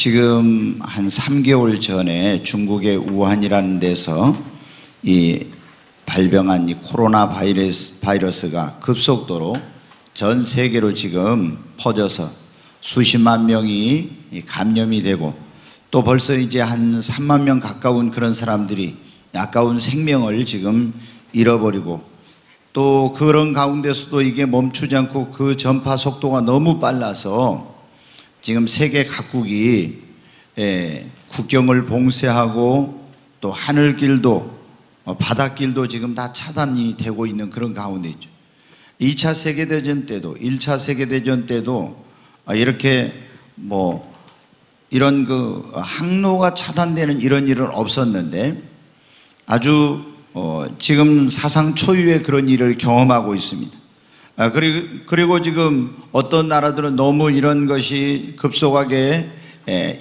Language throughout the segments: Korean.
지금 한 3개월 전에 중국의 우한이라는 데서 이 발병한 이 코로나 바이러스가 급속도로 전 세계로 지금 퍼져서 수십만 명이 감염이 되고 또 벌써 이제 한 3만 명 가까운 그런 사람들이 아까운 생명을 지금 잃어버리고 또 그런 가운데서도 이게 멈추지 않고 그 전파 속도가 너무 빨라서 지금 세계 각국이 국경을 봉쇄하고 또 하늘길도 바닷길도 지금 다 차단이 되고 있는 그런 가운데 있죠. 2차 세계대전 때도 1차 세계대전 때도 이렇게 이런 그 항로가 차단되는 이런 일은 없었는데 아주 지금 사상 초유의 그런 일을 경험하고 있습니다. 그리고 지금 어떤 나라들은 너무 이런 것이 급속하게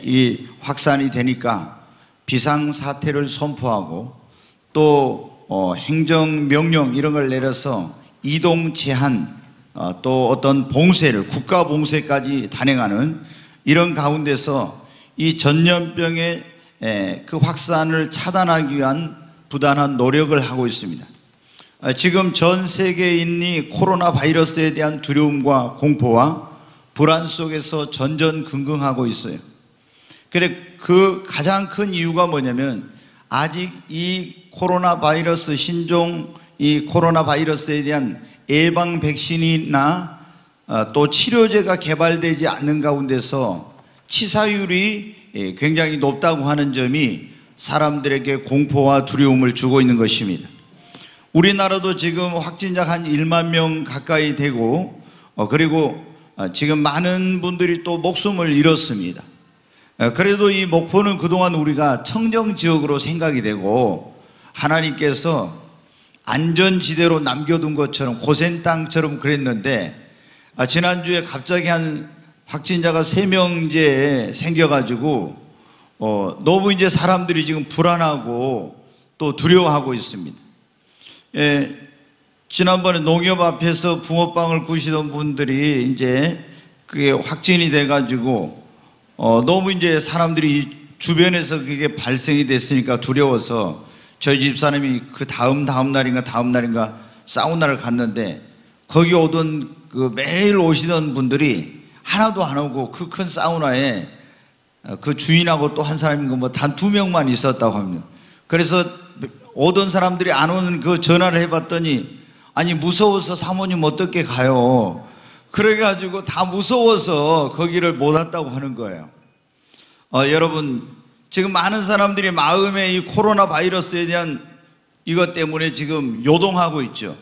이 확산이 되니까 비상사태를 선포하고 또 행정명령 이런 걸 내려서 이동 제한 또 어떤 봉쇄를 국가 봉쇄까지 단행하는 이런 가운데서 이 전염병의 그 확산을 차단하기 위한 부단한 노력을 하고 있습니다. 지금 전 세계인이 코로나 바이러스에 대한 두려움과 공포와 불안 속에서 전전긍긍하고 있어요. 그래 그 가장 큰 이유가 뭐냐면 아직 이 코로나 바이러스 신종 이 코로나 바이러스에 대한 예방 백신이나 또 치료제가 개발되지 않는 가운데서 치사율이 굉장히 높다고 하는 점이 사람들에게 공포와 두려움을 주고 있는 것입니다. 우리나라도 지금 확진자가 한 1만 명 가까이 되고 그리고 지금 많은 분들이 또 목숨을 잃었습니다. 그래도 이 목포는 그동안 우리가 청정지역으로 생각이 되고 하나님께서 안전지대로 남겨둔 것처럼 고센 땅처럼 그랬는데 지난주에 갑자기 한 확진자가 3명 이제 생겨가지고 너무 이제 사람들이 지금 불안하고 또 두려워하고 있습니다. 지난번에 농협 앞에서 붕어빵을 구시던 분들이 이제 그게 확진이 돼가지고 너무 이제 사람들이 주변에서 그게 발생이 됐으니까 두려워서 저희 집사람이 그 다음 날인가 사우나를 갔는데 거기 오던 그 매일 오시던 분들이 하나도 안 오고 그 큰 사우나에 그 주인하고 또 한 사람인가 단 2명만 있었다고 합니다. 그래서 오던 사람들이 안 오는 그 전화를 해봤더니 아니 무서워서 사모님 어떻게 가요? 그래가지고 다 무서워서 거기를 못 왔다고 하는 거예요. 여러분 지금 많은 사람들이 마음에 이 코로나 바이러스에 대한 이것 때문에 지금 요동하고 있죠.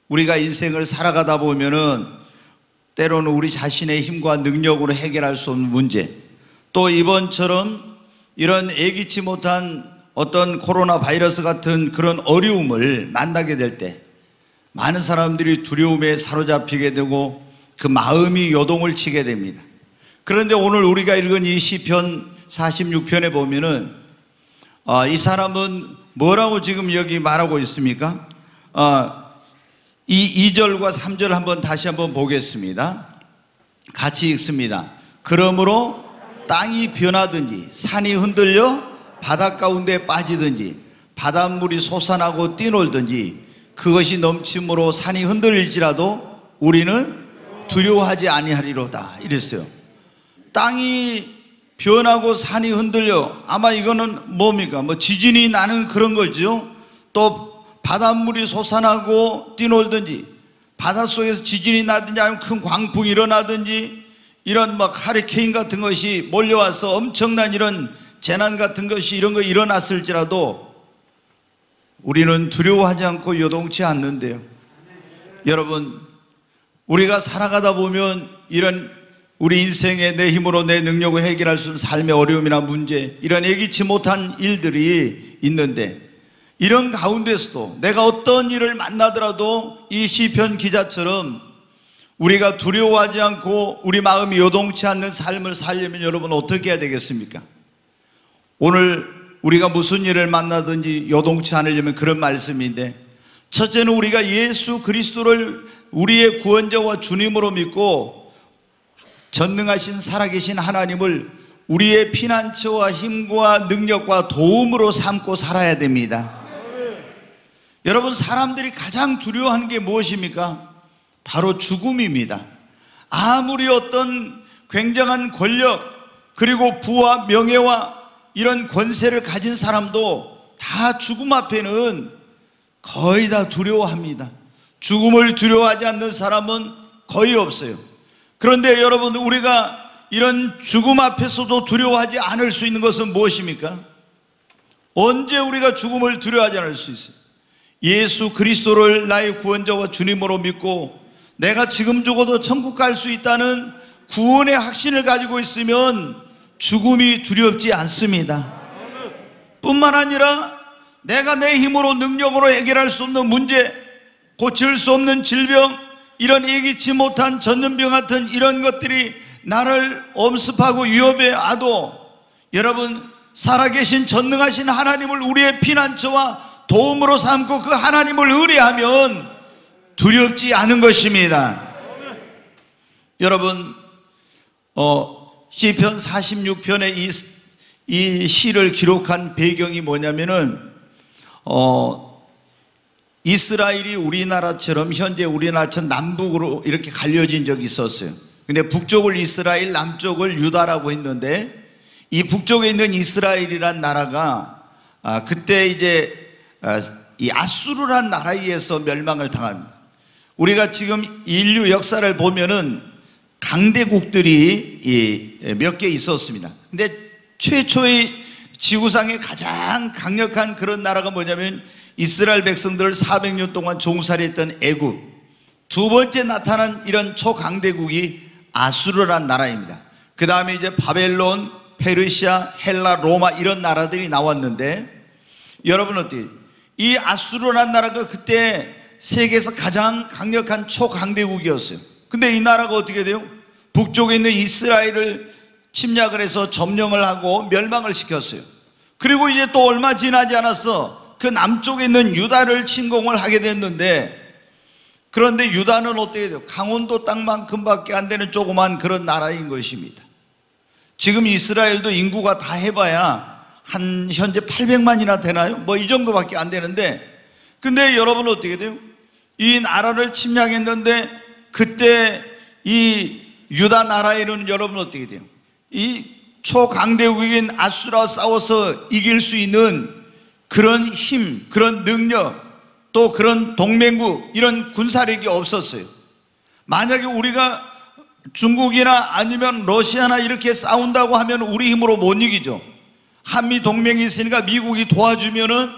우리가 인생을 살아가다 보면은 때로는 우리 자신의 힘과 능력으로 해결할 수 없는 문제 또 이번처럼 이런 예기치 못한 어떤 코로나 바이러스 같은 그런 어려움을 만나게 될 때 많은 사람들이 두려움에 사로잡히게 되고 그 마음이 요동을 치게 됩니다. 그런데 오늘 우리가 읽은 이 시편 46편에 보면은 이 사람은 뭐라고 지금 여기 말하고 있습니까? 이 2절과 3절 한번 다시 한번 보겠습니다. 같이 읽습니다. 그러므로 땅이 변하든지 산이 흔들려 바닷 가운데 빠지든지 바닷물이 솟아나고 뛰놀든지 그것이 넘침으로 산이 흔들릴지라도 우리는 두려워하지 아니하리로다 이랬어요. 땅이 변하고 산이 흔들려 아마 이거는 뭡니까? 지진이 나는 그런 거죠. 또 바닷물이 솟아나고 뛰놀든지 바닷속에서 지진이 나든지 아니면 큰 광풍이 일어나든지 이런 하리케인 같은 것이 몰려와서 엄청난 이런 재난 같은 것이 이런 거 일어났을지라도 우리는 두려워하지 않고 요동치 않는데요. 여러분 우리가 살아가다 보면 이런 우리 인생의 내 힘으로 내 능력을 해결할 수 없는 삶의 어려움이나 문제 이런 예기치 못한 일들이 있는데 이런 가운데서도 내가 어떤 일을 만나더라도 이 시편 기자처럼 우리가 두려워하지 않고 우리 마음이 요동치 않는 삶을 살려면 여러분 어떻게 해야 되겠습니까? 오늘 우리가 무슨 일을 만나든지 요동치 않으려면 그런 말씀인데 첫째는 우리가 예수 그리스도를 우리의 구원자와 주님으로 믿고 전능하신 살아계신 하나님을 우리의 피난처와 힘과 능력과 도움으로 삼고 살아야 됩니다. 여러분, 사람들이 가장 두려워하는 게 무엇입니까? 바로 죽음입니다. 아무리 어떤 굉장한 권력 그리고 부와 명예와 이런 권세를 가진 사람도 다 죽음 앞에는 거의 다 두려워합니다. 죽음을 두려워하지 않는 사람은 거의 없어요. 그런데 여러분, 우리가 이런 죽음 앞에서도 두려워하지 않을 수 있는 것은 무엇입니까? 언제 우리가 죽음을 두려워하지 않을 수 있어요? 예수 그리스도를 나의 구원자와 주님으로 믿고 내가 지금 죽어도 천국 갈 수 있다는 구원의 확신을 가지고 있으면 죽음이 두렵지 않습니다. 뿐만 아니라 내가 내 힘으로 능력으로 해결할 수 없는 문제, 고칠 수 없는 질병, 이런 예기치 못한 전염병 같은 이런 것들이 나를 엄습하고 위협해 와도 여러분, 살아계신 전능하신 하나님을 우리의 피난처와 도움으로 삼고 그 하나님을 의뢰하면 두렵지 않은 것입니다. 여러분, 시편 46편의 이 시를 기록한 배경이 뭐냐면은 이스라엘이 우리나라처럼 현재 우리나라처럼 남북으로 이렇게 갈려진 적이 있었어요. 근데 북쪽을 이스라엘, 남쪽을 유다라고 했는데 이 북쪽에 있는 이스라엘이란 나라가 그때 이제 이 아수르란 나라에 의해서 멸망을 당합니다. 우리가 지금 인류 역사를 보면은 강대국들이 몇 개 있었습니다. 근데 최초의 지구상의 가장 강력한 그런 나라가 뭐냐면 이스라엘 백성들을 400년 동안 종살이했던 애굽. 두 번째 나타난 이런 초강대국이 아수르란 나라입니다. 그 다음에 이제 바벨론, 페르시아, 헬라, 로마 이런 나라들이 나왔는데 여러분 어때요? 이 아수르란 나라가 그때 세계에서 가장 강력한 초강대국이었어요. 근데 이 나라가 어떻게 돼요? 북쪽에 있는 이스라엘을 침략을 해서 점령을 하고 멸망을 시켰어요. 그리고 이제 또 얼마 지나지 않았어 그 남쪽에 있는 유다를 침공을 하게 됐는데, 그런데 유다는 어떻게 돼요? 강원도 땅만큼밖에 안 되는 조그만 그런 나라인 것입니다. 지금 이스라엘도 인구가 다 해봐야 한 현재 800만이나 되나요? 뭐 이 정도밖에 안 되는데, 근데 여러분 어떻게 돼요? 이 나라를 침략했는데 그때 이 유다 나라에는 여러분 어떻게 돼요? 이 초강대국인 아수라와 싸워서 이길 수 있는 그런 힘, 그런 능력, 또 그런 동맹국, 이런 군사력이 없었어요. 만약에 우리가 중국이나 아니면 러시아나 이렇게 싸운다고 하면 우리 힘으로 못 이기죠. 한미 동맹이 있으니까 미국이 도와주면은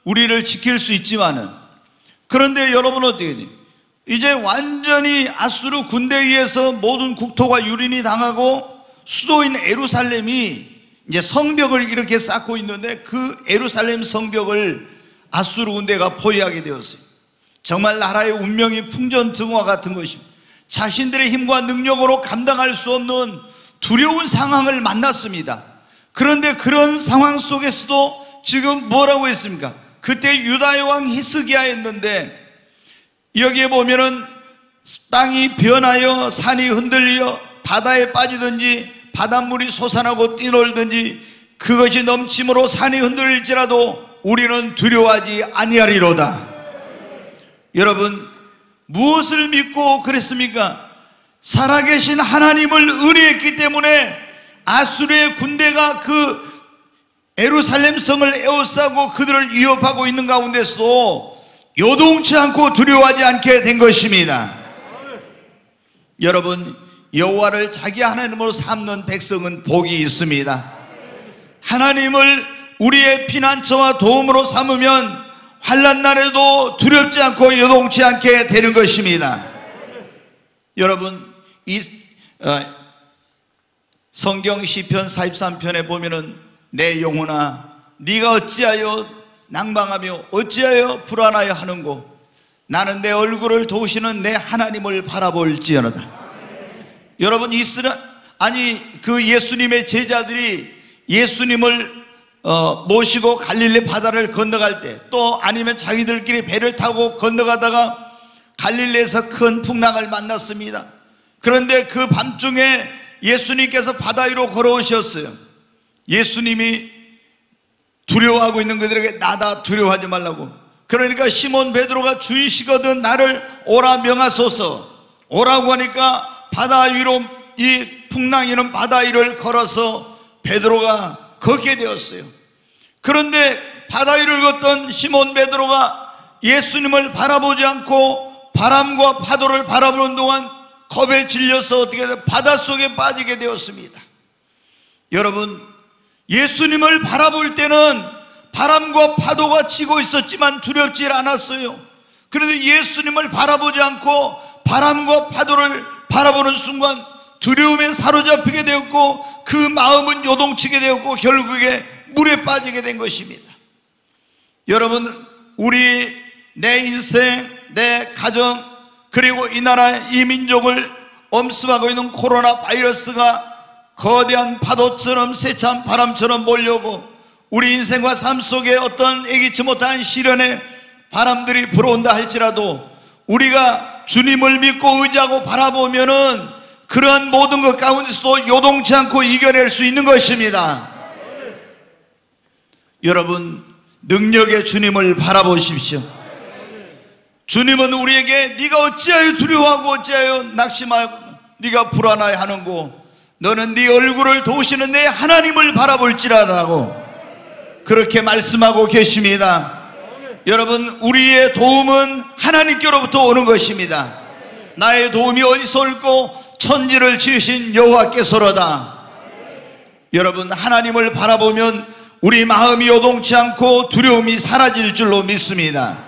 우리를 지킬 수 있지만은, 그런데 여러분 어떻게 돼요? 이제 완전히 아수르 군대에 의해서 모든 국토가 유린이 당하고 수도인 예루살렘이 이제 성벽을 이렇게 쌓고 있는데 그 예루살렘 성벽을 아수르 군대가 포위하게 되었어요. 정말 나라의 운명이 풍전등화 같은 것입니다. 자신들의 힘과 능력으로 감당할 수 없는 두려운 상황을 만났습니다. 그런데 그런 상황 속에서도 지금 뭐라고 했습니까? 그때 유다의 왕 히스기야였는데, 여기에 보면은 땅이 변하여 산이 흔들려 바다에 빠지든지 바닷물이 솟아나고 뛰놀든지 그것이 넘침으로 산이 흔들릴지라도 우리는 두려워하지 아니하리로다. 여러분, 무엇을 믿고 그랬습니까? 살아계신 하나님을 의뢰했기 때문에 아수르의 군대가 그 예루살렘 성을 에워싸고 그들을 위협하고 있는 가운데서도 요동치 않고 두려워하지 않게 된 것입니다. 여러분, 여호와를 자기 하나님으로 삼는 백성은 복이 있습니다. 하나님을 우리의 피난처와 도움으로 삼으면 환난 날에도 두렵지 않고 요동치 않게 되는 것입니다. 여러분, 이 성경 시편 43편에 보면은 내 영혼아 네가 어찌하여 낭망하며 어찌하여 불안하여 하는고, 나는 내 얼굴을 도우시는 내 하나님을 바라볼지어다. 여러분, 그 예수님의 제자들이 예수님을 모시고 갈릴리 바다를 건너갈 때, 또 아니면 자기들끼리 배를 타고 건너가다가 갈릴리에서 큰 풍랑을 만났습니다. 그런데 그 밤중에 예수님께서 바다 위로 걸어오셨어요. 예수님이 두려워하고 있는 그들에게 나다, 두려워하지 말라고. 그러니까 시몬 베드로가 주이시거든 나를 오라 명하소서. 오라고 하니까 바다 위로, 이 풍랑이는 바다 위를 걸어서 베드로가 걷게 되었어요. 그런데 바다 위를 걷던 시몬 베드로가 예수님을 바라보지 않고 바람과 파도를 바라보는 동안 겁에 질려서 어떻게 바닷속에 빠지게 되었습니다. 여러분, 예수님을 바라볼 때는 바람과 파도가 치고 있었지만 두렵지 않았어요. 그런데 예수님을 바라보지 않고 바람과 파도를 바라보는 순간 두려움에 사로잡히게 되었고 그 마음은 요동치게 되었고 결국에 물에 빠지게 된 것입니다. 여러분, 내 인생, 내 가정, 그리고 이 나라, 이 민족을 엄습하고 있는 코로나 바이러스가 거대한 파도처럼 세찬 바람처럼 몰려오고 우리 인생과 삶 속에 어떤 예기치 못한 시련의 바람들이 불어온다 할지라도 우리가 주님을 믿고 의지하고 바라보면은 그러한 모든 것 가운데서도 요동치 않고 이겨낼 수 있는 것입니다. 여러분, 능력의 주님을 바라보십시오. 주님은 우리에게 네가 어찌하여 두려워하고 어찌하여 낙심하고 네가 불안하여 하는고 너는 네 얼굴을 도우시는 내 하나님을 바라볼지라라고 그렇게 말씀하고 계십니다. 여러분, 우리의 도움은 하나님께로부터 오는 것입니다. 나의 도움이 어디서 올고 천지를 지으신 여호와께서로다. 여러분, 하나님을 바라보면 우리 마음이 요동치 않고 두려움이 사라질 줄로 믿습니다.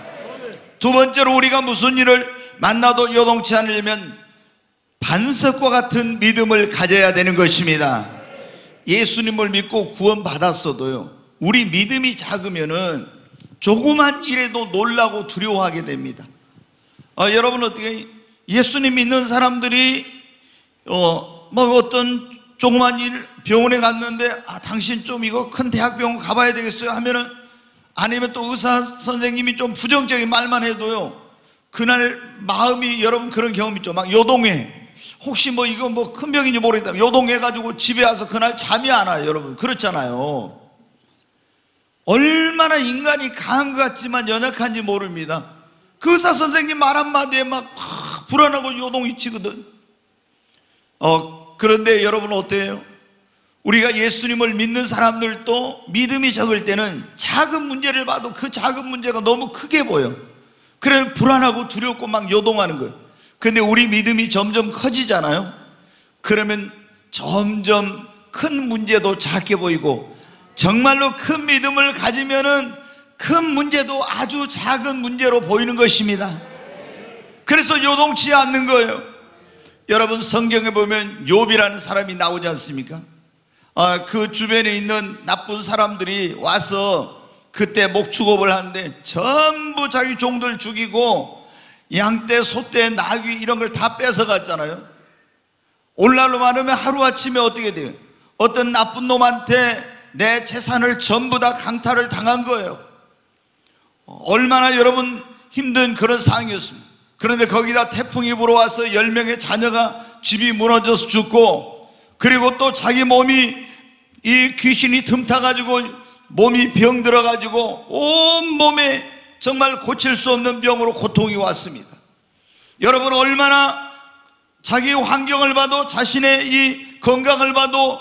두 번째로 우리가 무슨 일을 만나도 요동치 않으려면 반석과 같은 믿음을 가져야 되는 것입니다. 예수님을 믿고 구원받았어도요, 우리 믿음이 작으면은 조그만 일에도 놀라고 두려워하게 됩니다. 여러분, 어떻게 예수님 믿는 사람들이 어떤 조그만 일 병원에 갔는데 당신 좀 이거 큰 대학병원 가봐야 되겠어요 하면은, 아니면 또 의사 선생님이 좀 부정적인 말만 해도요 그날 마음이, 여러분 그런 경험 있죠. 막 요동해. 혹시 이거 큰 병인지 모르겠다 요동해가지고 집에 와서 그날 잠이 안 와요. 여러분 그렇잖아요. 얼마나 인간이 강한 것 같지만 연약한지 모릅니다. 그 의사 선생님 말 한마디에 막 불안하고 요동이 치거든. 그런데 여러분 어때요? 우리가 예수님을 믿는 사람들도 믿음이 적을 때는 작은 문제를 봐도 그 작은 문제가 너무 크게 보여. 그래 불안하고 두렵고 막 요동하는 거예요. 근데 우리 믿음이 점점 커지잖아요. 그러면 점점 큰 문제도 작게 보이고, 정말로 큰 믿음을 가지면은 큰 문제도 아주 작은 문제로 보이는 것입니다. 그래서 요동치 않는 거예요. 여러분, 성경에 보면 욥이라는 사람이 나오지 않습니까? 그 주변에 있는 나쁜 사람들이 와서 그때 목축업을 하는데 전부 자기 종들 죽이고 양떼, 소떼, 나귀 이런 걸 다 뺏어갔잖아요. 오늘날로 말하면 하루아침에 어떻게 돼요? 어떤 나쁜 놈한테 내 재산을 전부 다 강탈을 당한 거예요. 얼마나 여러분 힘든 그런 상황이었습니다. 그런데 거기다 태풍이 불어와서 10명의 자녀가 집이 무너져서 죽고, 그리고 또 자기 몸이 이 귀신이 틈타가지고 몸이 병들어가지고 온 몸에 정말 고칠 수 없는 병으로 고통이 왔습니다. 여러분, 얼마나 자기 환경을 봐도, 자신의 이 건강을 봐도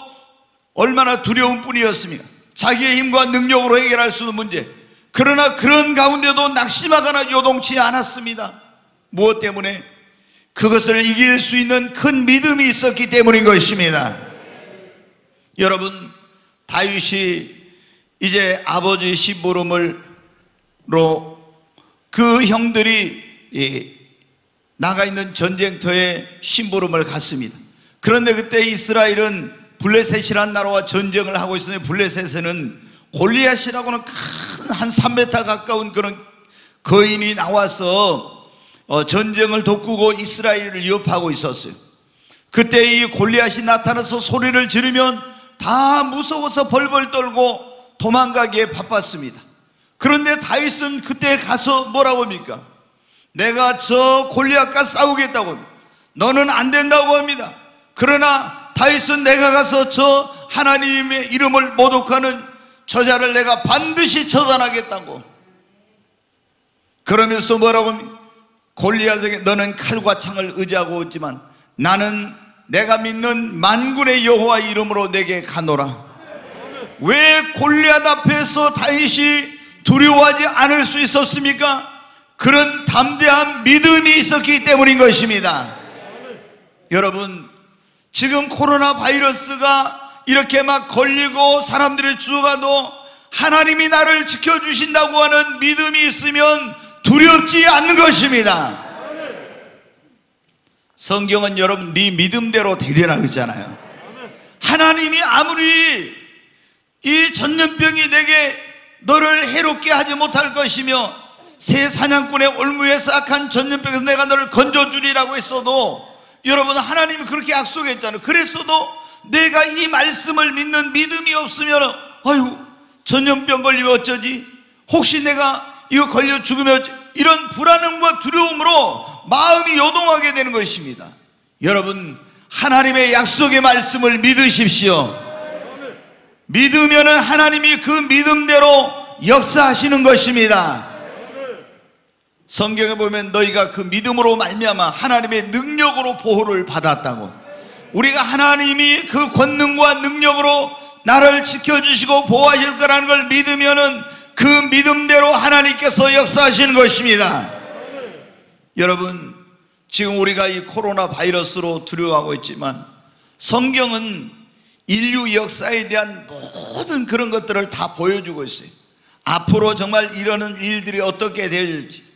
얼마나 두려운 뿐이었습니까? 자기의 힘과 능력으로 해결할 수 없는 문제. 그러나 그런 가운데도 낙심하거나 요동치 않았습니다. 무엇 때문에? 그것을 이길 수 있는 큰 믿음이 있었기 때문인 것입니다. 여러분, 다윗이 이제 아버지 심부름으로 그 형들이 나가 있는 전쟁터에 심부름을 갔습니다. 그런데 그때 이스라엘은 블레셋이라는 나라와 전쟁을 하고 있었는데, 블레셋에는 골리앗이라고는 큰 한 3m 가까운 그런 거인이 나와서 전쟁을 돋구고 이스라엘을 위협하고 있었어요. 그때 이 골리앗이 나타나서 소리를 지르면 다 무서워서 벌벌 떨고 도망가기에 바빴습니다. 그런데 다윗은 그때 가서 뭐라고 합니까? 내가 저 골리앗과 싸우겠다고, 너는 안 된다고 합니다. 그러나 다윗은 내가 가서 저 하나님의 이름을 모독하는 저자를 내가 반드시 처단하겠다고. 그러면서 뭐라고 합니까? 골리앗에게 너는 칼과 창을 의지하고 있지만 나는 내가 믿는 만군의 여호와 이름으로 내게 가노라. 왜 골리앗 앞에서 다윗이 두려워하지 않을 수 있었습니까? 그런 담대한 믿음이 있었기 때문인 것입니다. 여러분, 지금 코로나 바이러스가 이렇게 막 걸리고 사람들이 죽어가도 하나님이 나를 지켜주신다고 하는 믿음이 있으면 두렵지 않는 것입니다. 성경은 여러분 네 믿음대로 되리라 그랬잖아요. 하나님이 아무리 이 전염병이 내게 너를 해롭게 하지 못할 것이며 새 사냥꾼의 올무에서 악한 전염병에서 내가 너를 건져주리라고 했어도, 여러분 하나님이 그렇게 약속했잖아요. 그랬어도 내가 이 말씀을 믿는 믿음이 없으면 아유 전염병 걸리면 어쩌지, 혹시 내가 이거 걸려 죽으면 어쩌지, 이런 불안함과 두려움으로 마음이 요동하게 되는 것입니다. 여러분 하나님의 약속의 말씀을 믿으십시오. 믿으면은 하나님이 그 믿음대로 역사하시는 것입니다. 성경에 보면 너희가 그 믿음으로 말미암아 하나님의 능력으로 보호를 받았다고. 우리가 하나님이 그 권능과 능력으로 나를 지켜주시고 보호하실 거라는 걸 믿으면은 그 믿음대로 하나님께서 역사하시는 것입니다. 여러분 지금 우리가 이 코로나 바이러스로 두려워하고 있지만 성경은 인류 역사에 대한 모든 그런 것들을 다 보여주고 있어요. 앞으로 정말 이러는 일들이 어떻게 될지,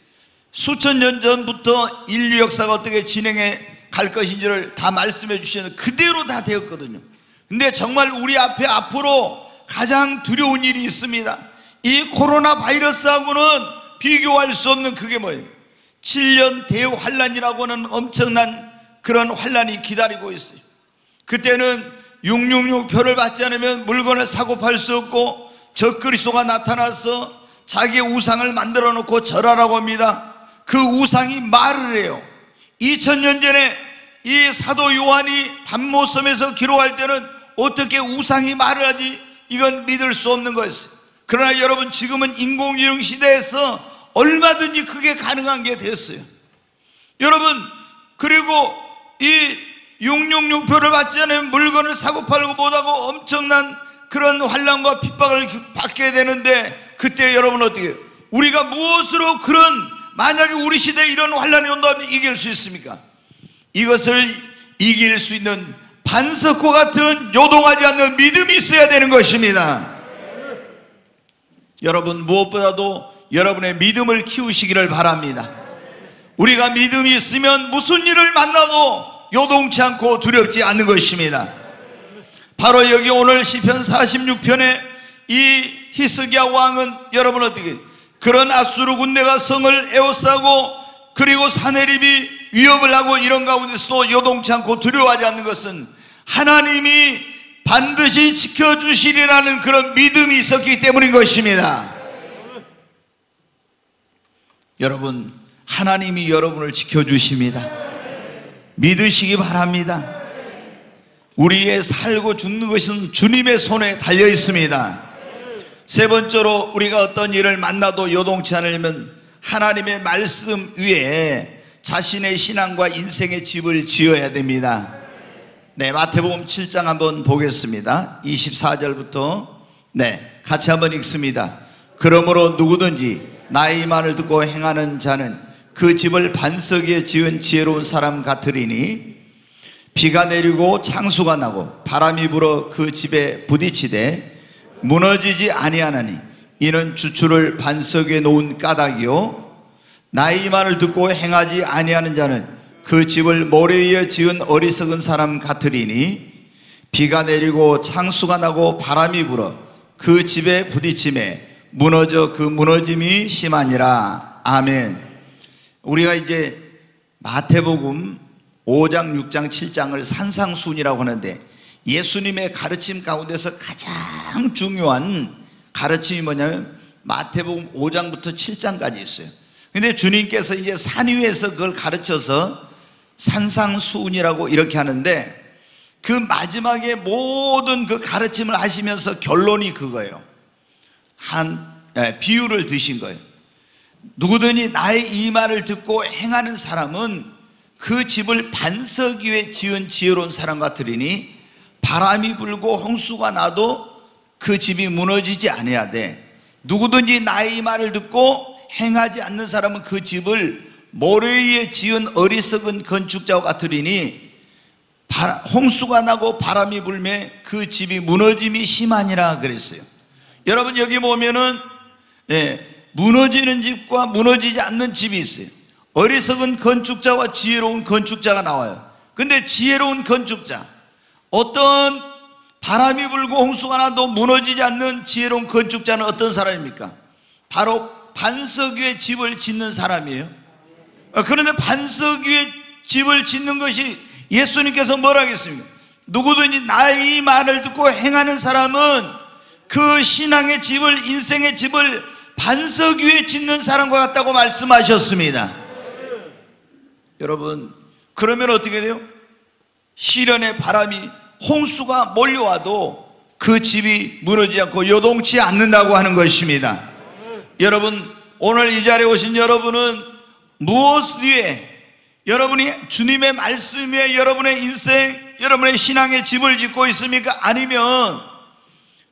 수천 년 전부터 인류 역사가 어떻게 진행해 갈 것인지를 다 말씀해 주시는 그대로 다 되었거든요. 근데 정말 우리 앞에 앞으로 가장 두려운 일이 있습니다. 이 코로나 바이러스하고는 비교할 수 없는 그게 뭐예요? 7년 대환란이라고 하는 엄청난 그런 환란이 기다리고 있어요. 그때는 666표를 받지 않으면 물건을 사고 팔 수 없고 적그리스도가 나타나서 자기의 우상을 만들어 놓고 절하라고 합니다. 그 우상이 말을 해요. 2000년 전에 이 사도 요한이 pat모섬에서 기록할 때는 어떻게 우상이 말을 하지? 이건 믿을 수 없는 거였어요. 그러나 여러분 지금은 인공지능 시대에서 얼마든지 그게 가능한 게 되었어요. 여러분 그리고 이 666표를 받지 않으면 물건을 사고 팔고 못하고 엄청난 그런 환난과 핍박을 받게 되는데, 그때 여러분 어떻게 해요? 우리가 무엇으로 그런, 만약에 우리 시대에 이런 환난이 온다면 이길 수 있습니까? 이것을 이길 수 있는 반석과 같은 요동하지 않는 믿음이 있어야 되는 것입니다. 여러분 무엇보다도 여러분의 믿음을 키우시기를 바랍니다. 우리가 믿음이 있으면 무슨 일을 만나도 요동치 않고 두렵지 않는 것입니다. 바로 여기 오늘 시편 46편에 이 히스기야 왕은 여러분 어떻게, 그런 아수르 군대가 성을 에워싸고 그리고 사내립이 위협을 하고 이런 가운데서도 요동치 않고 두려워하지 않는 것은 하나님이 반드시 지켜주시리라는 그런 믿음이 있었기 때문인 것입니다. 여러분 하나님이 여러분을 지켜주십니다. 믿으시기 바랍니다. 우리의 살고 죽는 것은 주님의 손에 달려 있습니다. 세 번째로 우리가 어떤 일을 만나도 요동치 않으려면 하나님의 말씀 위에 자신의 신앙과 인생의 집을 지어야 됩니다. 네, 마태복음 7장 한번 보겠습니다. 24절부터 같이 한번 읽습니다. 그러므로 누구든지 나의 말을 듣고 행하는 자는 그 집을 반석 위에 지은 지혜로운 사람 같으리니 비가 내리고 창수가 나고 바람이 불어 그 집에 부딪히되 무너지지 아니하나니 이는 주추를 반석 위에 놓은 까닭이요 나의 말을 듣고 행하지 아니하는 자는 그 집을 모래 위에 지은 어리석은 사람 같으리니 비가 내리고 창수가 나고 바람이 불어 그 집에 부딪힘에 무너져 그 무너짐이 심하니라. 아멘. 우리가 이제 마태복음 5장, 6장, 7장을 산상수훈이라고 하는데 예수님의 가르침 가운데서 가장 중요한 가르침이 뭐냐면 마태복음 5장부터 7장까지 있어요. 근데 주님께서 이제 산 위에서 그걸 가르쳐서 산상수훈이라고 이렇게 하는데, 그 마지막에 모든 그 가르침을 하시면서 결론이 그거예요. 비유를 드신 거예요. 누구든지 나의 이 말을 듣고 행하는 사람은 그 집을 반석 위에 지은 지혜로운 사람 같으리니 바람이 불고 홍수가 나도 그 집이 무너지지 아니하되 누구든지 나의 이 말을 듣고 행하지 않는 사람은 그 집을 모래 위에 지은 어리석은 건축자와 같으리니 홍수가 나고 바람이 불매 그 집이 무너짐이 심하니라 그랬어요. 여러분 여기 보면은 무너지는 집과 무너지지 않는 집이 있어요. 어리석은 건축자와 지혜로운 건축자가 나와요. 근데 지혜로운 건축자, 어떤 바람이 불고 홍수가 나도 무너지지 않는 지혜로운 건축자는 어떤 사람입니까? 바로 반석 위에 집을 짓는 사람이에요. 그런데 반석 위에 집을 짓는 것이 예수님께서 뭐라 하겠습니까? 누구든지 나의 이 말을 듣고 행하는 사람은 그 신앙의 집을, 인생의 집을 반석 위에 짓는 사람과 같다고 말씀하셨습니다. 여러분, 그러면 어떻게 돼요? 시련의 바람이, 홍수가 몰려와도 그 집이 무너지지 않고 요동치 않는다고 하는 것입니다. 여러분, 오늘 이 자리에 오신 여러분은 무엇 위에, 여러분이 주님의 말씀 위에 여러분의 인생, 여러분의 신앙의 집을 짓고 있습니까? 아니면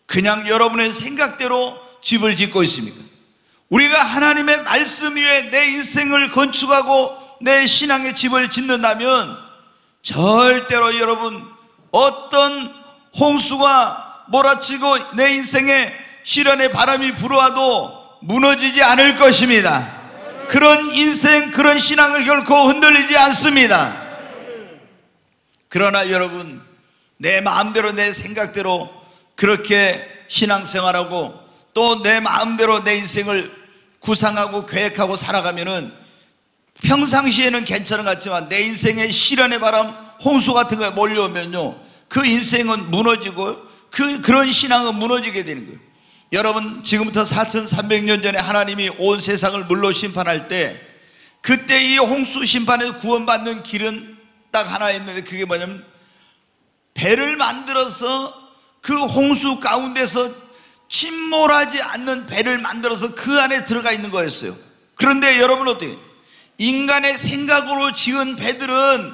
그냥 여러분의 생각대로 집을 짓고 있습니까? 우리가 하나님의 말씀 위에 내 인생을 건축하고 내 신앙의 집을 짓는다면 절대로 여러분 어떤 홍수가 몰아치고 내 인생에 시련의 바람이 불어와도 무너지지 않을 것입니다. 그런 인생, 그런 신앙을 결코 흔들리지 않습니다. 그러나 여러분, 내 마음대로 내 생각대로 그렇게 신앙생활하고 또 내 마음대로 내 인생을 구상하고 계획하고 살아가면은 평상시에는 괜찮은 것 같지만 내 인생에 시련의 바람, 홍수 같은 거 몰려오면요, 그 인생은 무너지고 그런 신앙은 무너지게 되는 거예요. 여러분, 지금부터 4300년 전에 하나님이 온 세상을 물로 심판할 때 그때 이 홍수 심판에서 구원받는 길은 딱 하나 있는데 그게 뭐냐면 배를 만들어서 그 홍수 가운데서 침몰하지 않는 배를 만들어서 그 안에 들어가 있는 거였어요. 그런데 여러분 어때요? 인간의 생각으로 지은 배들은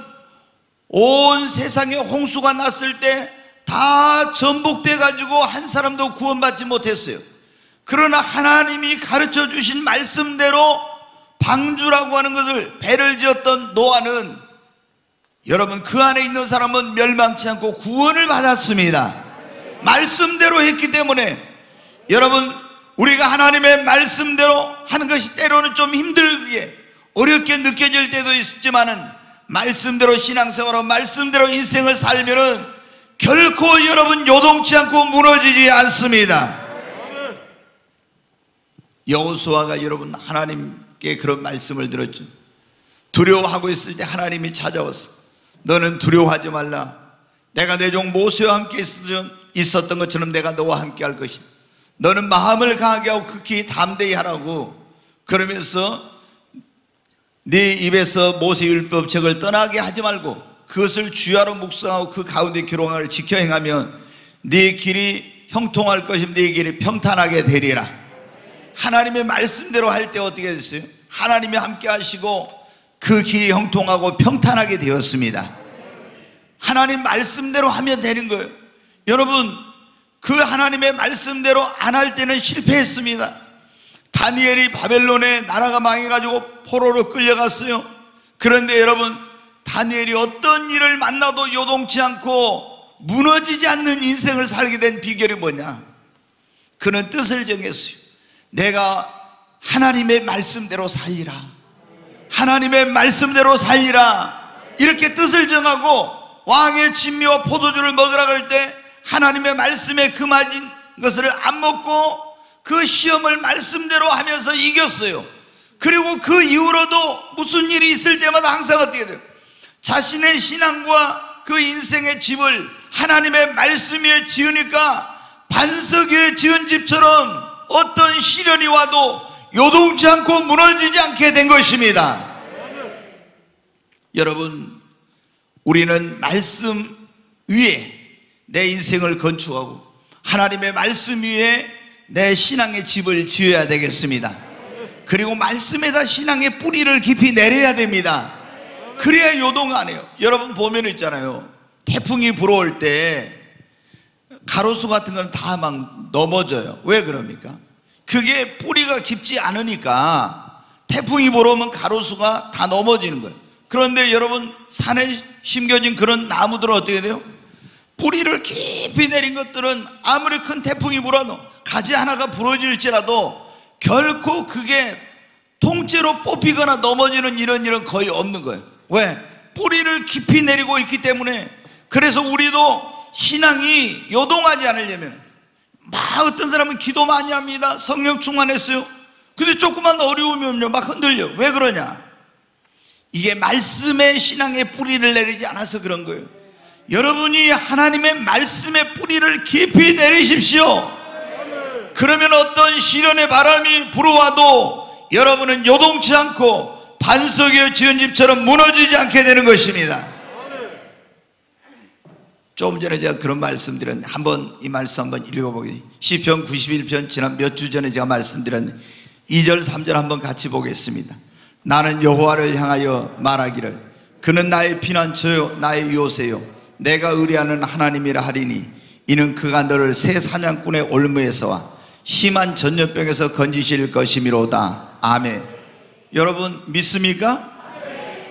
온 세상에 홍수가 났을 때 다 전복돼 가지고 한 사람도 구원받지 못했어요. 그러나 하나님이 가르쳐 주신 말씀대로 방주라고 하는 것을 배를 지었던 노아는 여러분 그 안에 있는 사람은 멸망치 않고 구원을 받았습니다. 말씀대로 했기 때문에 여러분 우리가 하나님의 말씀대로 하는 것이 때로는 좀 힘들게 어렵게 느껴질 때도 있지만은 말씀대로 신앙생활하고 말씀대로 인생을 살면은 결코 여러분 요동치 않고 무너지지 않습니다. 여호수아가 여러분 하나님께 그런 말씀을 들었죠. 두려워하고 있을 때 하나님이 찾아왔어. 너는 두려워하지 말라. 내가 내 종 모세와 함께 있었던 것처럼 내가 너와 함께 할 것이다. 너는 마음을 강하게 하고 극히 담대히 하라고. 그러면서 네 입에서 모세 율법책을 떠나게 하지 말고 그것을 주야로 묵상하고 그 가운데 기록을 지켜 행하면 네 길이 형통할 것이며 네 길이 평탄하게 되리라. 하나님의 말씀대로 할 때 어떻게 됐어요? 하나님이 함께 하시고 그 길이 형통하고 평탄하게 되었습니다. 하나님 말씀대로 하면 되는 거예요. 여러분 그 하나님의 말씀대로 안 할 때는 실패했습니다. 다니엘이 바벨론에 나라가 망해가지고 포로로 끌려갔어요. 그런데 여러분 다니엘이 어떤 일을 만나도 요동치 않고 무너지지 않는 인생을 살게 된 비결이 뭐냐? 그는 뜻을 정했어요. 내가 하나님의 말씀대로 살리라. 하나님의 말씀대로 살리라. 이렇게 뜻을 정하고 왕의 진미와 포도주를 먹으라 그럴 때 하나님의 말씀에 금하진 것을 안 먹고 그 시험을 말씀대로 하면서 이겼어요. 그리고 그 이후로도 무슨 일이 있을 때마다 항상 어떻게 돼요? 자신의 신앙과 그 인생의 집을 하나님의 말씀 위에 지으니까 반석 위에 지은 집처럼 어떤 시련이 와도 요동치 않고 무너지지 않게 된 것입니다. 여러분 우리는 말씀 위에 내 인생을 건축하고 하나님의 말씀 위에 내 신앙의 집을 지어야 되겠습니다. 그리고 말씀에다 신앙의 뿌리를 깊이 내려야 됩니다. 그래야 요동 안 해요. 여러분 보면 있잖아요, 태풍이 불어올 때 가로수 같은 건 다 막 넘어져요. 왜 그럽니까? 그게 뿌리가 깊지 않으니까 태풍이 불어오면 가로수가 다 넘어지는 거예요. 그런데 여러분, 산에 심겨진 그런 나무들은 어떻게 돼요? 뿌리를 깊이 내린 것들은 아무리 큰 태풍이 불어도 가지 하나가 부러질지라도 결코 그게 통째로 뽑히거나 넘어지는 이런 일은 거의 없는 거예요. 왜? 뿌리를 깊이 내리고 있기 때문에. 그래서 우리도 신앙이 요동하지 않으려면, 막 어떤 사람은 기도 많이 합니다. 성령 충만했어요. 근데 조금만 어려움이 오면 막 흔들려. 왜 그러냐? 이게 말씀의 신앙의 뿌리를 내리지 않아서 그런 거예요. 여러분이 하나님의 말씀의 뿌리를 깊이 내리십시오. 그러면 어떤 시련의 바람이 불어와도 여러분은 요동치 않고 반석에 지은 집처럼 무너지지 않게 되는 것입니다. 조금 전에 제가 그런 말씀드렸는데 한번 이 말씀 한번 읽어보겠습니다. 시편 91편 지난 몇 주 전에 제가 말씀드렸는데 2절 3절 한번 같이 보겠습니다. 나는 여호와를 향하여 말하기를 그는 나의 피난처요 나의 요새요 내가 의뢰하는 하나님이라 하리니 이는 그가 너를 새 사냥꾼의 올무에서와 심한 전염병에서 건지실 것이미로다. 아멘. 여러분 믿습니까?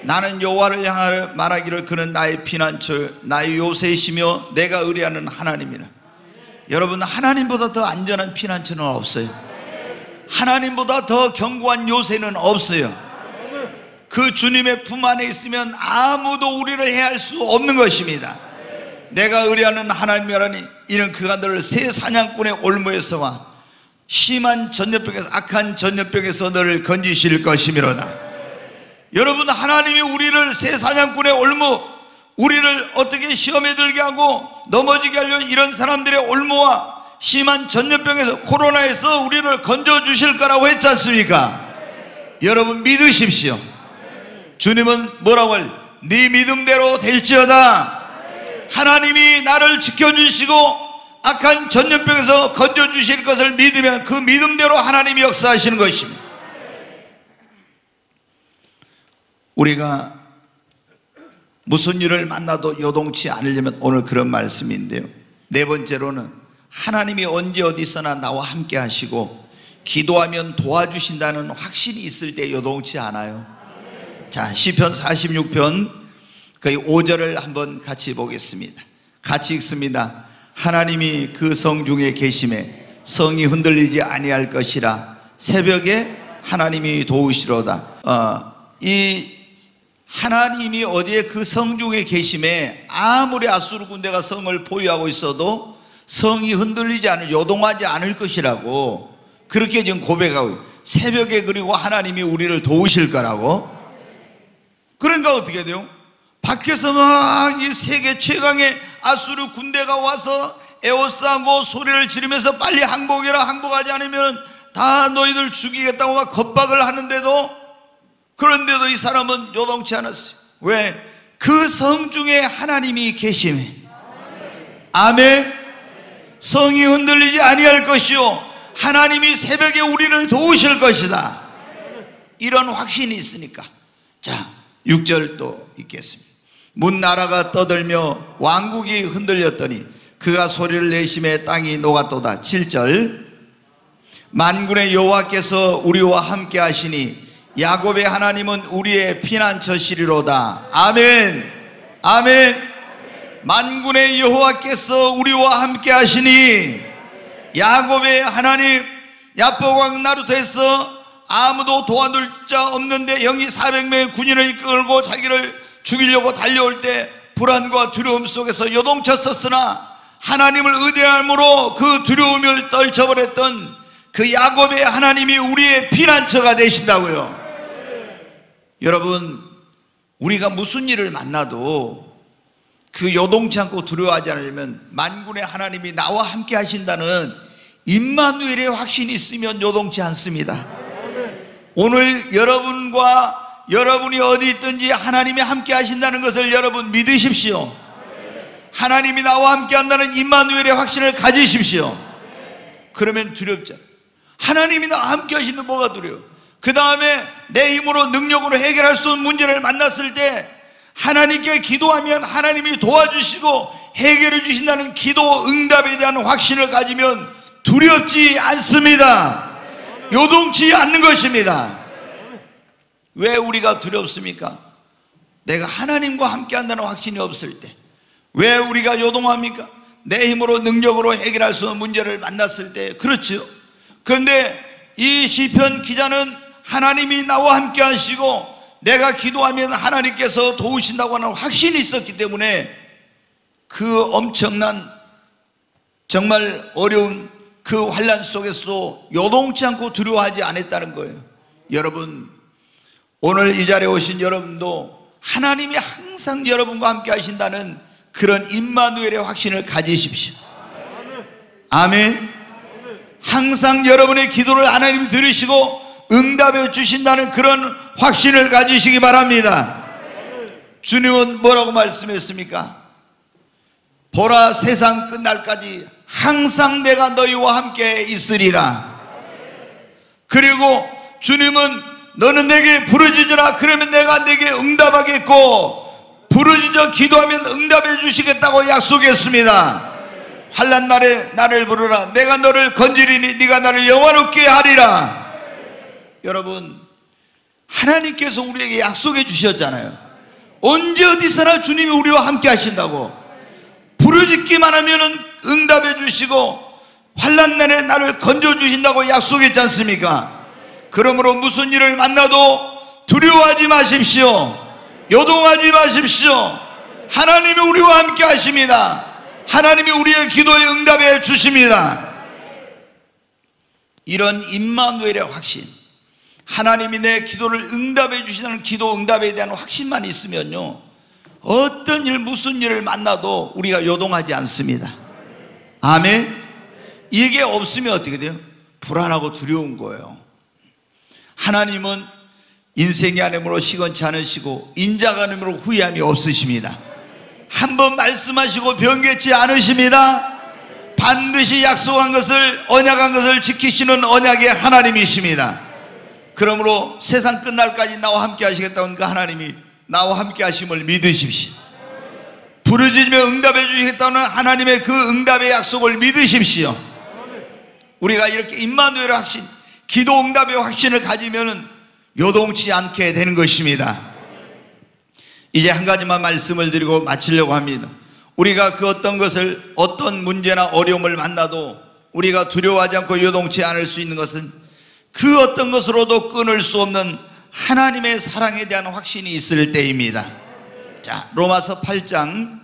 나는 여호와를 향하여 말하기를 그는 나의 피난처 나의 요새이시며 내가 의뢰하는 하나님이라. 여러분, 하나님보다 더 안전한 피난처는 없어요. 하나님보다 더 견고한 요새는 없어요. 그 주님의 품 안에 있으면 아무도 우리를 해할 수 없는 것입니다. 내가 의뢰하는 하나님이라니 이는 그가 너를 새 사냥꾼의 올무에서와 심한 전염병에서 악한 전염병에서 너를 건지실 것이미로다. 여러분, 하나님이 우리를 새 사냥꾼의 올무, 우리를 어떻게 시험에 들게 하고 넘어지게 하려는 이런 사람들의 올무와 심한 전염병에서, 코로나에서 우리를 건져주실 거라고 했지 않습니까? 여러분 믿으십시오. 주님은 뭐라고 할? 네 믿음대로 될지어다. 하나님이 나를 지켜주시고 악한 전염병에서 건져주실 것을 믿으면 그 믿음대로 하나님이 역사하시는 것입니다. 우리가 무슨 일을 만나도 요동치 않으려면 오늘 그런 말씀인데요, 네 번째로는 하나님이 언제 어디서나 나와 함께 하시고 기도하면 도와주신다는 확신이 있을 때 요동치 않아요. 자, 시편 46편 거의 5절을 한번 같이 보겠습니다. 같이 읽습니다. 하나님이 그 성 중에 계심에 성이 흔들리지 아니할 것이라. 새벽에 하나님이 도우시로다. 이 하나님이 어디에 그 성 중에 계심에 아무리 아수르 군대가 성을 보유하고 있어도 성이 흔들리지 않을, 요동하지 않을 것이라고 그렇게 지금 고백하고 있어요. 새벽에 그리고 하나님이 우리를 도우실 거라고. 그러니까 어떻게 돼요? 밖에서 막 이 세계 최강의 아수르 군대가 와서 에워싸고 소리를 지르면서 빨리 항복해라, 항복하지 않으면 다 너희들 죽이겠다고 막 겁박을 하는데도, 그런데도 이 사람은 요동치 않았어요. 왜? 그 성 중에 하나님이 계심에. 아멘. 성이 흔들리지 아니할 것이요 하나님이 새벽에 우리를 도우실 것이다. 이런 확신이 있으니까. 자, 6절 또 읽겠습니다. 문나라가 떠들며 왕국이 흔들렸더니 그가 소리를 내심에 땅이 녹았도다. 7절. 만군의 여호와께서 우리와 함께 하시니 야곱의 하나님은 우리의 피난처시리로다. 아멘. 아멘. 만군의 여호와께서 우리와 함께 하시니, 야곱의 하나님, 야보강 나루터에서 아무도 도와줄 자 없는데 영이 400명의 군인을 이끌고 자기를 죽이려고 달려올 때 불안과 두려움 속에서 요동쳤었으나 하나님을 의뢰함으로 그 두려움을 떨쳐버렸던 그 야곱의 하나님이 우리의 피난처가 되신다고요. 여러분, 우리가 무슨 일을 만나도 그 요동치 않고 두려워하지 않으려면 만군의 하나님이 나와 함께 하신다는 임마누엘의 확신이 있으면 요동치 않습니다. 오늘 여러분과 여러분이 어디 있든지 하나님이 함께 하신다는 것을 여러분 믿으십시오. 하나님이 나와 함께 한다는 임마누엘의 확신을 가지십시오. 그러면 두렵죠. 하나님이 나와 함께 하시는데 뭐가 두려워? 그 다음에 내 힘으로 능력으로 해결할 수 없는 문제를 만났을 때 하나님께 기도하면 하나님이 도와주시고 해결해 주신다는 기도 응답에 대한 확신을 가지면 두렵지 않습니다. 요동치 않는 것입니다. 왜 우리가 두렵습니까? 내가 하나님과 함께 한다는 확신이 없을 때. 왜 우리가 요동합니까? 내 힘으로 능력으로 해결할 수 없는 문제를 만났을 때. 그렇죠. 그런데 이 시편 기자는 하나님이 나와 함께 하시고 내가 기도하면 하나님께서 도우신다고 하는 확신이 있었기 때문에 그 엄청난 정말 어려운 그 환난 속에서도 요동치 않고 두려워하지 않았다는 거예요. 여러분, 오늘 이 자리에 오신 여러분도 하나님이 항상 여러분과 함께 하신다는 그런 임마누엘의 확신을 가지십시오. 아멘. 항상 여러분의 기도를 하나님이 들으시고 응답해 주신다는 그런 확신을 가지시기 바랍니다. 주님은 뭐라고 말씀했습니까? 보라, 세상 끝날까지 항상 내가 너희와 함께 있으리라. 그리고 주님은 너는 내게 부르짖으라 그러면 내가 내게 응답하겠고 부르짖어 기도하면 응답해 주시겠다고 약속했습니다. 환난 날에 나를 부르라 내가 너를 건지리니 네가 나를 영화롭게 하리라. 여러분, 하나님께서 우리에게 약속해 주셨잖아요. 언제 어디서나 주님이 우리와 함께 하신다고. 부르짖기만 하면 응답해 주시고 환난 날에 나를 건져주신다고 약속했지 않습니까? 그러므로 무슨 일을 만나도 두려워하지 마십시오. 요동하지 마십시오. 하나님이 우리와 함께 하십니다. 하나님이 우리의 기도에 응답해 주십니다. 이런 임마누엘의 확신, 하나님이 내 기도를 응답해 주시는 기도 응답에 대한 확신만 있으면요, 어떤 일 무슨 일을 만나도 우리가 요동하지 않습니다. 아멘. 이게 없으면 어떻게 돼요? 불안하고 두려운 거예요. 하나님은 인생의 안으로 시건치 않으시고 인자가 안으로 후회함이 없으십니다. 한번 말씀하시고 변개치 않으십니다. 반드시 약속한 것을, 언약한 것을 지키시는 언약의 하나님이십니다. 그러므로 세상 끝날까지 나와 함께 하시겠다는 그 하나님이 나와 함께 하심을 믿으십시오. 부르짖으며 응답해 주시겠다는 하나님의 그 응답의 약속을 믿으십시오. 우리가 이렇게 임마누엘의 확신, 기도 응답의 확신을 가지면 요동치 않게 되는 것입니다. 이제 한 가지만 말씀을 드리고 마치려고 합니다. 우리가 그 어떤 것을, 어떤 문제나 어려움을 만나도 우리가 두려워하지 않고 요동치 않을 수 있는 것은 그 어떤 것으로도 끊을 수 없는 하나님의 사랑에 대한 확신이 있을 때입니다. 자, 로마서 8장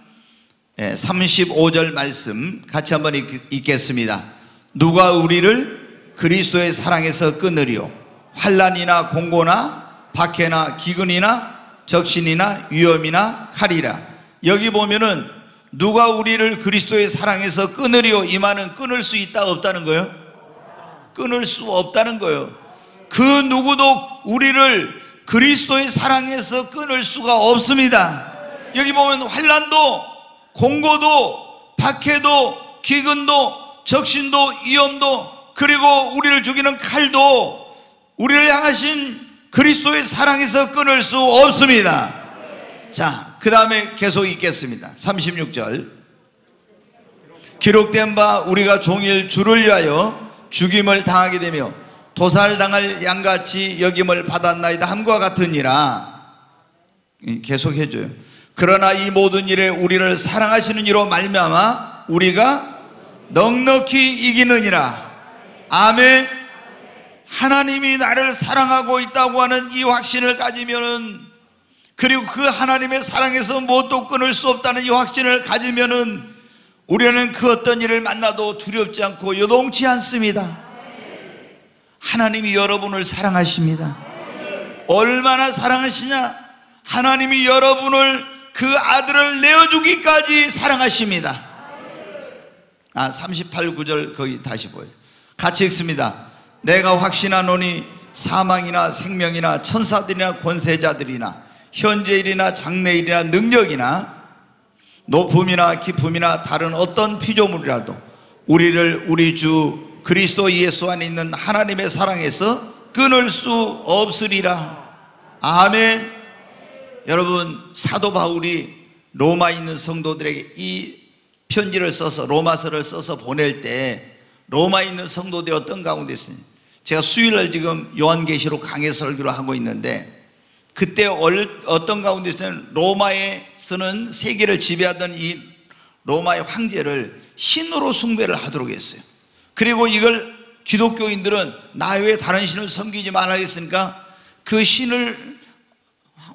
35절 말씀 같이 한번 읽겠습니다. 누가 우리를 그리스도의 사랑에서 끊으리요? 환난이나 공고나 박해나 기근이나 적신이나 위험이나 칼이라. 여기 보면은 누가 우리를 그리스도의 사랑에서 끊으리요? 이 말은 끊을 수 있다 없다는 거예요? 끊을 수 없다는 거예요. 그 누구도 우리를 그리스도의 사랑에서 끊을 수가 없습니다. 여기 보면 환난도 공고도 박해도 기근도 적신도 위험도 그리고 우리를 죽이는 칼도 우리를 향하신 그리스도의 사랑에서 끊을 수 없습니다. 자, 그 다음에 계속 읽겠습니다. 36절. 기록된 바 우리가 종일 주를 위하여 죽임을 당하게 되며 도살당할 양같이 여김을 받았나이다 함과 같으니라. 계속 해줘요. 그러나 이 모든 일에 우리를 사랑하시는 이로 말미암아 우리가 넉넉히 이기느니라. 아멘. 하나님이 나를 사랑하고 있다고 하는 이 확신을 가지면은, 그리고 그 하나님의 사랑에서 무엇도 끊을 수 없다는 이 확신을 가지면은 우리는 그 어떤 일을 만나도 두렵지 않고 요동치 않습니다. 하나님이 여러분을 사랑하십니다. 얼마나 사랑하시냐? 하나님이 여러분을 그 아들을 내어주기까지 사랑하십니다. 38, 9절 거기 다시 보여요. 같이 읽습니다. 내가 확신하노니 사망이나 생명이나 천사들이나 권세자들이나 현재일이나 장래일이나 능력이나 높음이나 깊음이나 다른 어떤 피조물이라도 우리를 우리 주 그리스도 예수 안에 있는 하나님의 사랑에서 끊을 수 없으리라. 아멘. 여러분, 사도 바울이 로마에 있는 성도들에게 이 편지를 써서, 로마서를 써서 보낼 때 로마에 있는 성도들이 어떤 가운데 있으니, 제가 수요일날 지금 요한계시록 강해 설교를 하고 있는데, 그때 어떤 가운데 있으면 로마에서는 세계를 지배하던 이 로마의 황제를 신으로 숭배를 하도록 했어요. 그리고 이걸 기독교인들은 나 외에 다른 신을 섬기지 말라 했으니까 그 신을,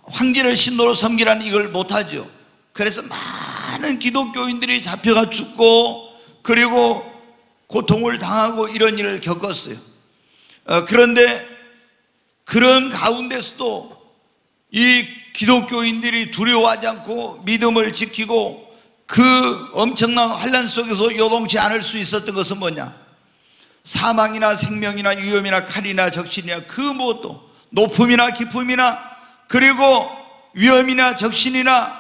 황제를 신으로 섬기라는 이걸 못하죠. 그래서 많은 기독교인들이 잡혀가 죽고 그리고 고통을 당하고 이런 일을 겪었어요. 그런데 그런 가운데서도 이 기독교인들이 두려워하지 않고 믿음을 지키고 그 엄청난 환난 속에서 요동치 않을 수 있었던 것은 뭐냐? 사망이나 생명이나 위험이나 칼이나 적신이나 그 무엇도, 높음이나 깊음이나 그리고 위험이나 적신이나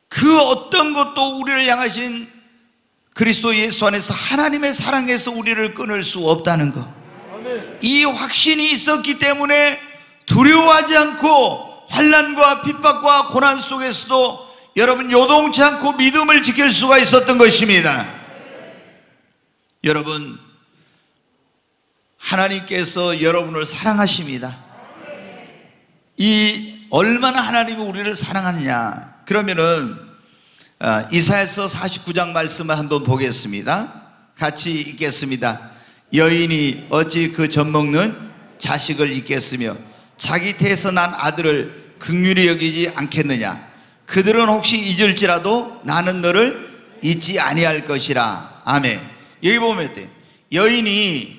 그 어떤 것도 우리를 향하신 그리스도 예수 안에서 하나님의 사랑에서 우리를 끊을 수 없다는 것, 이 확신이 있었기 때문에 두려워하지 않고 환난과 핍박과 고난 속에서도 여러분 요동치 않고 믿음을 지킬 수가 있었던 것입니다. 여러분, 하나님께서 여러분을 사랑하십니다. 이 얼마나 하나님이 우리를 사랑하느냐, 그러면은 이사야서 49장 말씀을 한번 보겠습니다. 같이 읽겠습니다. 여인이 어찌 그 젖먹는 자식을 잊겠으며 자기 태에서 난 아들을 긍휼히 여기지 않겠느냐. 그들은 혹시 잊을지라도 나는 너를 잊지 아니할 것이라. 아멘. 여기 보면 어때요? 여인이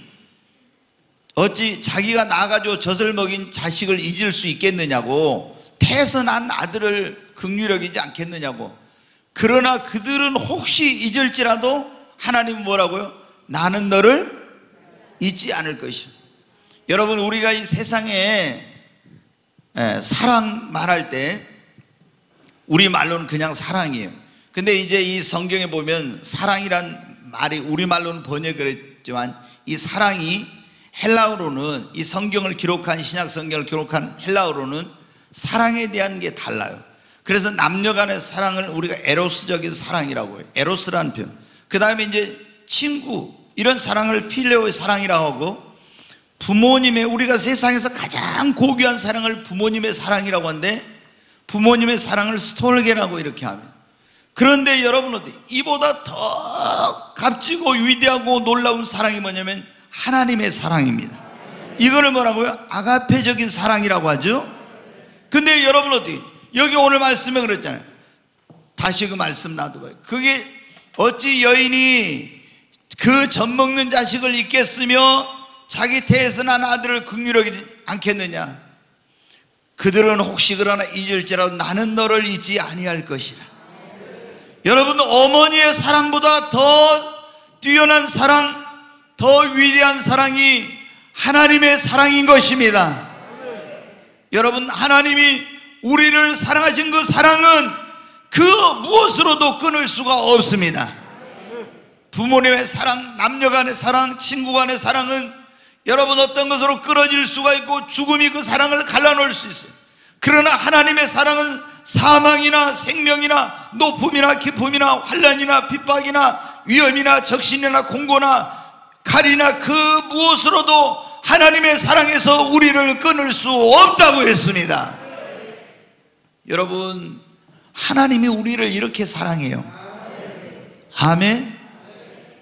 어찌 자기가 낳아가지고 젖을 먹인 자식을 잊을 수 있겠느냐고, 태에서 난 아들을 긍휼히 여기지 않겠느냐고. 그러나 그들은 혹시 잊을지라도 하나님은 뭐라고요? 나는 너를 잊지 않을 것이요. 여러분, 우리가 이 세상에 사랑 말할 때 우리 말로는 그냥 사랑이에요. 근데 이제 이 성경에 보면 사랑이란 말이 우리말로는 번역을 했지만 이 사랑이 헬라어로는, 이 성경을 기록한, 신약 성경을 기록한 헬라어로는 사랑에 대한 게 달라요. 그래서 남녀 간의 사랑을 우리가 에로스적인 사랑이라고 해요. 에로스라는 표현. 그 다음에 이제 친구, 이런 사랑을 필레오의 사랑이라고 하고, 부모님의, 우리가 세상에서 가장 고귀한 사랑을 부모님의 사랑이라고 하는데 부모님의 사랑을 스톨게라고 이렇게 하면, 그런데 여러분 어디 이보다 더 값지고 위대하고 놀라운 사랑이 뭐냐면 하나님의 사랑입니다. 이거를 뭐라고요? 아가페적인 사랑이라고 하죠. 근데 여러분 어디 여기 오늘 말씀에 그랬잖아요. 다시 그 말씀 놔둬봐요. 그게 어찌 여인이 그 젖먹는 자식을 잊겠으며 자기 태에서 난 아들을 긍휼히 여기지 않겠느냐. 그들은 혹시 그러나 잊을지라도 나는 너를 잊지 아니할 것이라. 여러분, 어머니의 사랑보다 더 뛰어난 사랑, 더 위대한 사랑이 하나님의 사랑인 것입니다. 여러분, 하나님이 우리를 사랑하신 그 사랑은 그 무엇으로도 끊을 수가 없습니다. 부모님의 사랑, 남녀 간의 사랑, 친구 간의 사랑은 여러분 어떤 것으로 끊어질 수가 있고 죽음이 그 사랑을 갈라놓을 수 있어요. 그러나 하나님의 사랑은 사망이나 생명이나 높음이나 깊음이나 환난이나 핍박이나 위험이나 적신이나 공고나 칼이나 그 무엇으로도 하나님의 사랑에서 우리를 끊을 수 없다고 했습니다. 여러분, 하나님이 우리를 이렇게 사랑해요. 아멘.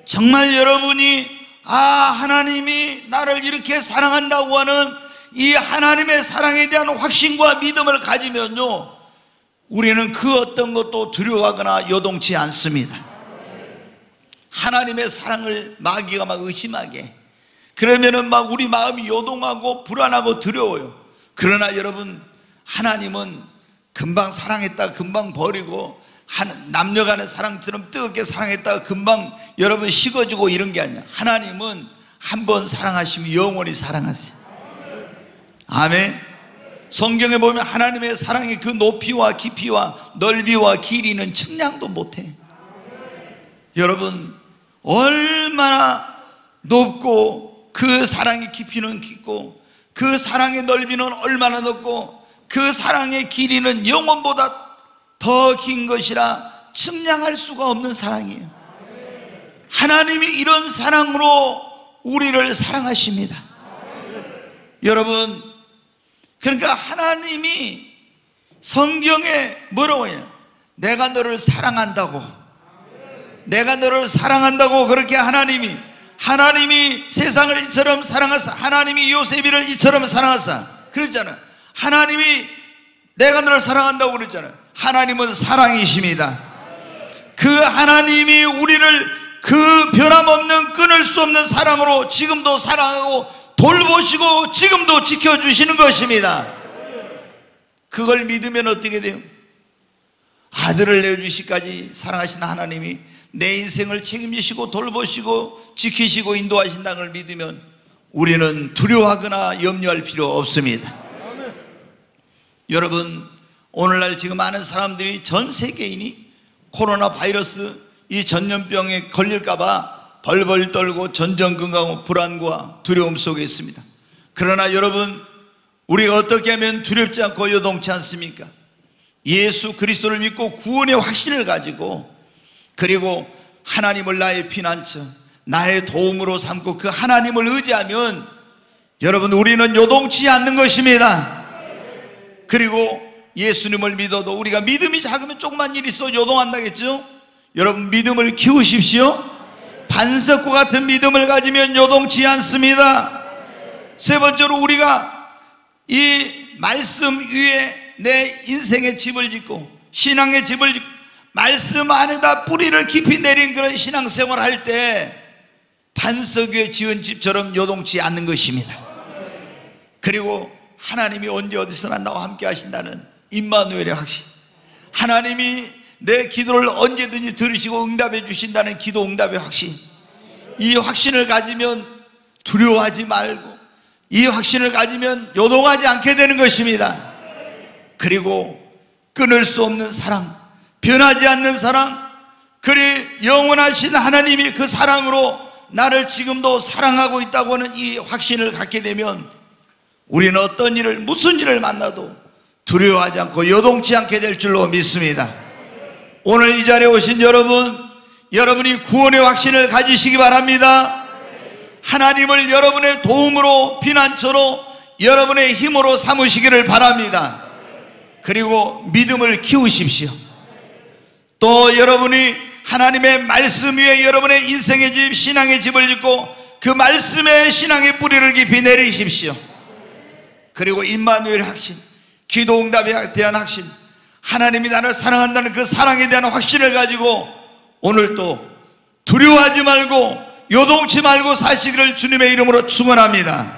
정말 여러분이 하나님이 나를 이렇게 사랑한다고 하는 이 하나님의 사랑에 대한 확신과 믿음을 가지면요, 우리는 그 어떤 것도 두려워하거나 요동치 않습니다. 하나님의 사랑을 마귀가 막 의심하게, 그러면은 막 우리 마음이 요동하고 불안하고 두려워요. 그러나 여러분, 하나님은 금방 사랑했다가 금방 버리고, 남녀 간의 사랑처럼 뜨겁게 사랑했다가 금방 여러분 식어지고 이런 게 아니야. 하나님은 한 번 사랑하시면 영원히 사랑하세요. 아멘. 성경에 보면 하나님의 사랑의 그 높이와 깊이와 넓이와 길이는 측량도 못해. 여러분, 얼마나 높고 그 사랑의 깊이는 깊고 그 사랑의 넓이는 얼마나 높고 그 사랑의 길이는 영원보다 더 긴 것이라 측량할 수가 없는 사랑이에요. 하나님이 이런 사랑으로 우리를 사랑하십니다. 여러분, 그러니까 하나님이 성경에 뭐라고 해요? 내가 너를 사랑한다고, 내가 너를 사랑한다고. 그렇게 하나님이 세상을 이처럼 사랑하사, 하나님이 요셉이를 이처럼 사랑하사 그랬잖아요. 하나님이 내가 너를 사랑한다고 그랬잖아요. 하나님은 사랑이십니다. 그 하나님이 우리를 그 변함없는 끊을 수 없는 사랑으로 지금도 사랑하고 돌보시고 지금도 지켜주시는 것입니다. 그걸 믿으면 어떻게 돼요? 아들을 내어주시기까지 사랑하시는 하나님이 내 인생을 책임지시고 돌보시고 지키시고 인도하신다는 걸 믿으면 우리는 두려워하거나 염려할 필요 없습니다. 여러분, 오늘날 지금 많은 사람들이, 전 세계인이 코로나 바이러스 이 전염병에 걸릴까봐 벌벌 떨고 전전긍긍하고 불안과 두려움 속에 있습니다. 그러나 여러분, 우리가 어떻게 하면 두렵지 않고 요동치 않습니까? 예수 그리스도를 믿고 구원의 확신을 가지고, 그리고 하나님을 나의 피난처, 나의 도움으로 삼고 그 하나님을 의지하면 여러분, 우리는 요동치 않는 것입니다. 그리고 예수님을 믿어도 우리가 믿음이 작으면 조그만 일이 있어 요동한다겠죠? 여러분, 믿음을 키우십시오. 반석과 같은 믿음을 가지면 요동치 않습니다. 세 번째로, 우리가 이 말씀 위에 내 인생의 집을 짓고 신앙의 집을 짓고 말씀 안에다 뿌리를 깊이 내린 그런 신앙생활을 할 때 반석 위에 지은 집처럼 요동치 않는 것입니다. 그리고 하나님이 언제 어디서나 나와 함께 하신다는 임마누엘의 확신, 하나님이 내 기도를 언제든지 들으시고 응답해 주신다는 기도 응답의 확신, 이 확신을 가지면 두려워하지 말고 이 확신을 가지면 요동하지 않게 되는 것입니다. 그리고 끊을 수 없는 사랑, 변하지 않는 사랑, 그리 영원하신 하나님이 그 사랑으로 나를 지금도 사랑하고 있다고 하는 이 확신을 갖게 되면 우리는 어떤 일을, 무슨 일을 만나도 두려워하지 않고 요동치 않게 될 줄로 믿습니다. 오늘 이 자리에 오신 여러분, 여러분이 구원의 확신을 가지시기 바랍니다. 하나님을 여러분의 도움으로, 피난처로, 여러분의 힘으로 삼으시기를 바랍니다. 그리고 믿음을 키우십시오. 또 여러분이 하나님의 말씀 위에 여러분의 인생의 집, 신앙의 집을 짓고 그 말씀의 신앙의 뿌리를 깊이 내리십시오. 그리고 임마누엘 확신, 기도 응답에 대한 확신, 하나님이 나를 사랑한다는 그 사랑에 대한 확신을 가지고 오늘도 두려워하지 말고 요동치 말고 사시기를 주님의 이름으로 축원합니다.